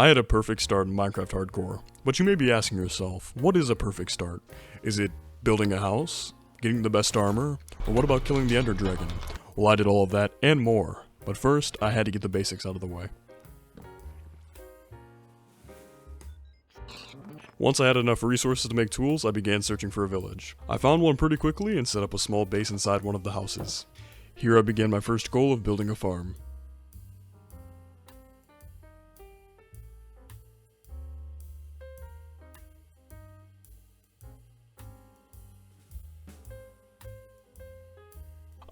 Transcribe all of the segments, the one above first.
I had a perfect start in Minecraft Hardcore, but you may be asking yourself, what is a perfect start? Is it building a house? Getting the best armor? Or what about killing the Ender Dragon? Well, I did all of that and more, but first, I had to get the basics out of the way. Once I had enough resources to make tools, I began searching for a village. I found one pretty quickly and set up a small base inside one of the houses. Here I began my first goal of building a farm.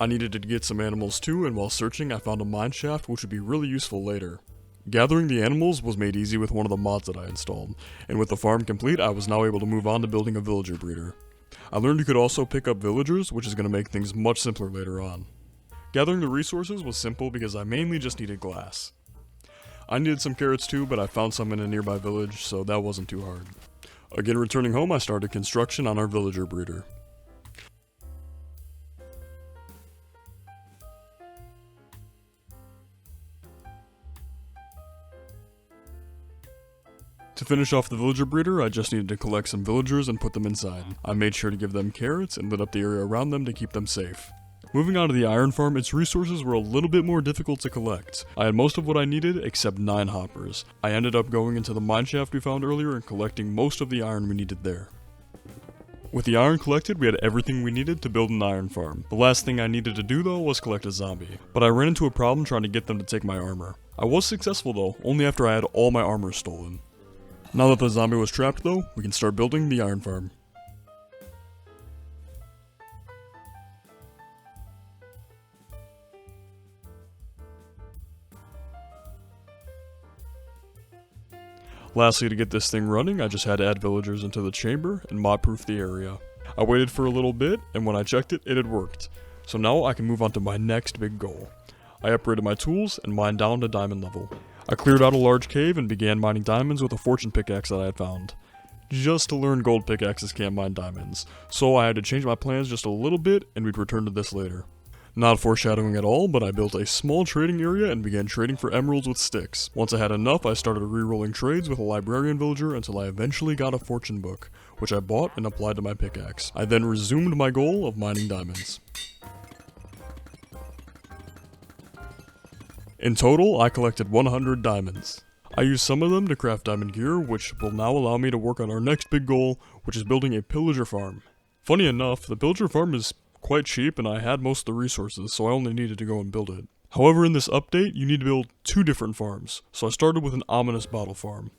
I needed to get some animals too, and while searching I found a mine shaft which would be really useful later. Gathering the animals was made easy with one of the mods that I installed, and with the farm complete I was now able to move on to building a villager breeder. I learned you could also pick up villagers, which is going to make things much simpler later on. Gathering the resources was simple because I mainly just needed glass. I needed some carrots too, but I found some in a nearby village, so that wasn't too hard. Again, returning home I started construction on our villager breeder. To finish off the villager breeder, I just needed to collect some villagers and put them inside. I made sure to give them carrots and lit up the area around them to keep them safe. Moving on to the iron farm, its resources were a little bit more difficult to collect. I had most of what I needed except 9 hoppers. I ended up going into the mine shaft we found earlier and collecting most of the iron we needed there. With the iron collected, we had everything we needed to build an iron farm. The last thing I needed to do though was collect a zombie, but I ran into a problem trying to get them to take my armor. I was successful though, only after I had all my armor stolen. Now that the zombie was trapped though, we can start building the iron farm. Lastly, to get this thing running, I just had to add villagers into the chamber and mod-proof the area. I waited for a little bit, and when I checked it, it had worked. So now I can move on to my next big goal. I upgraded my tools and mined down to diamond level. I cleared out a large cave and began mining diamonds with a fortune pickaxe that I had found. Just to learn gold pickaxes can't mine diamonds, so I had to change my plans just a little bit and we'd return to this later. Not foreshadowing at all, but I built a small trading area and began trading for emeralds with sticks. Once I had enough, I started re-rolling trades with a librarian villager until I eventually got a fortune book, which I bought and applied to my pickaxe. I then resumed my goal of mining diamonds. In total, I collected 100 diamonds. I used some of them to craft diamond gear, which will now allow me to work on our next big goal, which is building a pillager farm. Funny enough, the pillager farm is quite cheap and I had most of the resources, so I only needed to go and build it. However, in this update, you need to build 2 different farms, so I started with an ominous bottle farm.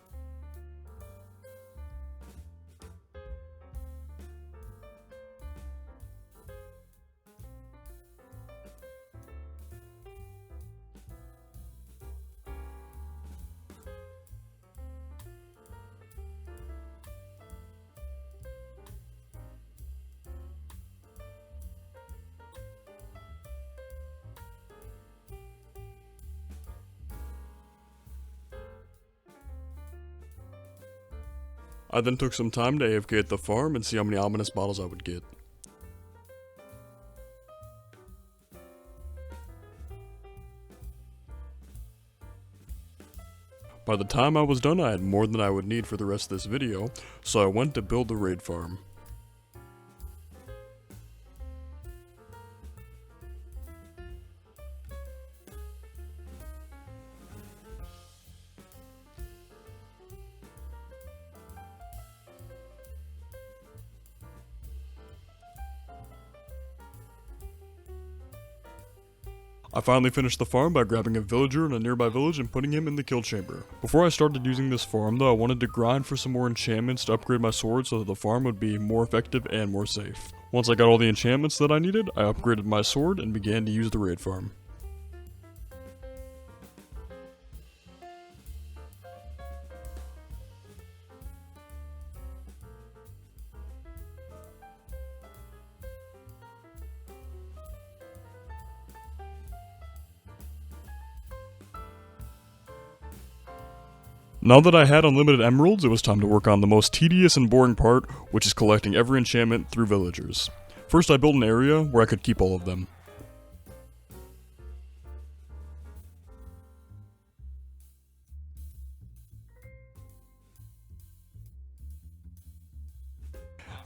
I then took some time to AFK at the farm and see how many ominous bottles I would get. By the time I was done, I had more than I would need for the rest of this video, so I went to build the raid farm. I finally finished the farm by grabbing a villager in a nearby village and putting him in the kill chamber. Before I started using this farm though, I wanted to grind for some more enchantments to upgrade my sword so that the farm would be more effective and more safe. Once I got all the enchantments that I needed, I upgraded my sword and began to use the raid farm. Now that I had unlimited emeralds, it was time to work on the most tedious and boring part, which is collecting every enchantment through villagers. First I built an area where I could keep all of them.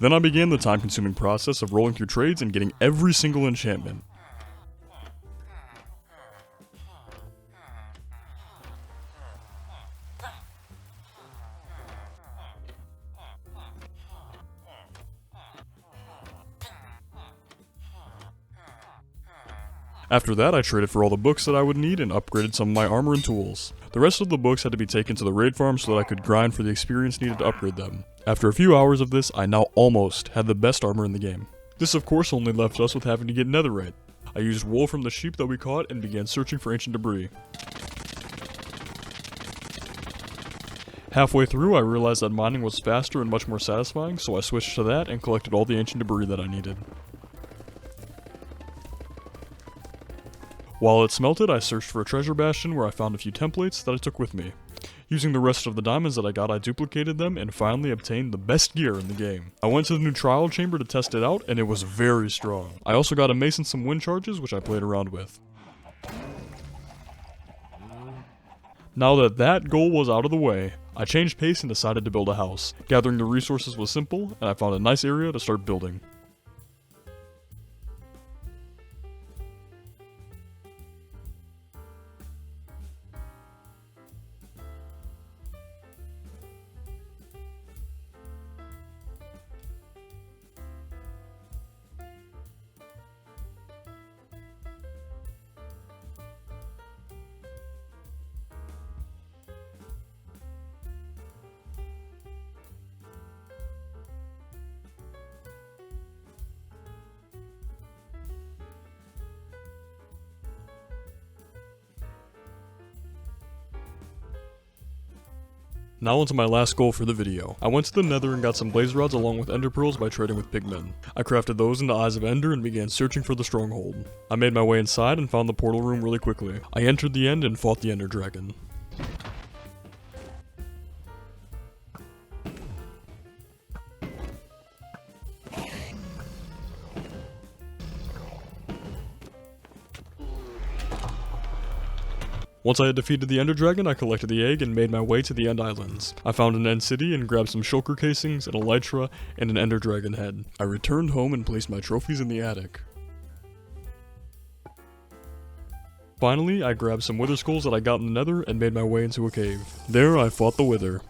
Then I began the time-consuming process of rolling through trades and getting every single enchantment. After that, I traded for all the books that I would need and upgraded some of my armor and tools. The rest of the books had to be taken to the raid farm so that I could grind for the experience needed to upgrade them. After a few hours of this, I now almost had the best armor in the game. This of course only left us with having to get Netherite. I used wool from the sheep that we caught and began searching for ancient debris. Halfway through, I realized that mining was faster and much more satisfying, so I switched to that and collected all the ancient debris that I needed. While it smelted, I searched for a treasure bastion where I found a few templates that I took with me. Using the rest of the diamonds that I got, I duplicated them and finally obtained the best gear in the game. I went to the new trial chamber to test it out and it was very strong. I also got a mace and some wind charges which I played around with. Now that that goal was out of the way, I changed pace and decided to build a house. Gathering the resources was simple and I found a nice area to start building. Now onto my last goal for the video. I went to the nether and got some blaze rods along with ender pearls by trading with pigmen. I crafted those into eyes of ender and began searching for the stronghold. I made my way inside and found the portal room really quickly. I entered the end and fought the ender dragon. Once I had defeated the Ender Dragon, I collected the egg and made my way to the End Islands. I found an End City and grabbed some shulker casings, an elytra, and an Ender Dragon head. I returned home and placed my trophies in the attic. Finally, I grabbed some wither skulls that I got in the nether and made my way into a cave. There, I fought the wither.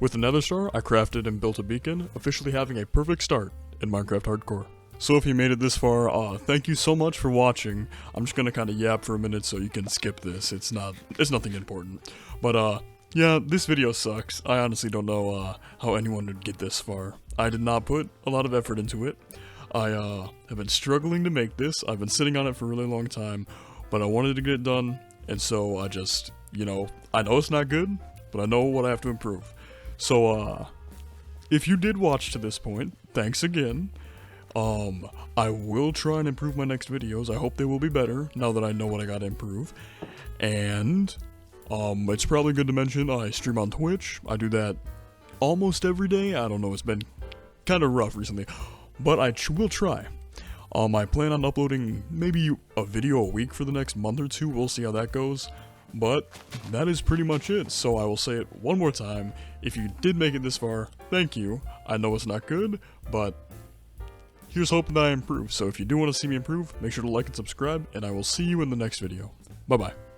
With the nether star, I crafted and built a beacon, officially having a perfect start in Minecraft Hardcore. So if you made it this far, thank you so much for watching. I'm just gonna kinda yap for a minute so you can skip this. It's nothing important. But yeah, this video sucks. I honestly don't know how anyone would get this far. I did not put a lot of effort into it. I have been struggling to make this. I've been sitting on it for a really long time, but I wanted to get it done, and so I just, I know it's not good, but I know what I have to improve. So, if you did watch to this point, thanks again. I will try and improve my next videos. I hope they will be better, now that I know what I gotta improve. And, it's probably good to mention, I stream on Twitch. I do that almost every day. I don't know, it's been kind of rough recently, but I will try. I plan on uploading maybe a video a week for the next month or two. We'll see how that goes. But that is pretty much it, so I will say it one more time. If you did make it this far, thank you. I know it's not good, but here's hoping that I improve. So if you do want to see me improve, make sure to like and subscribe, and I will see you in the next video. Bye-bye.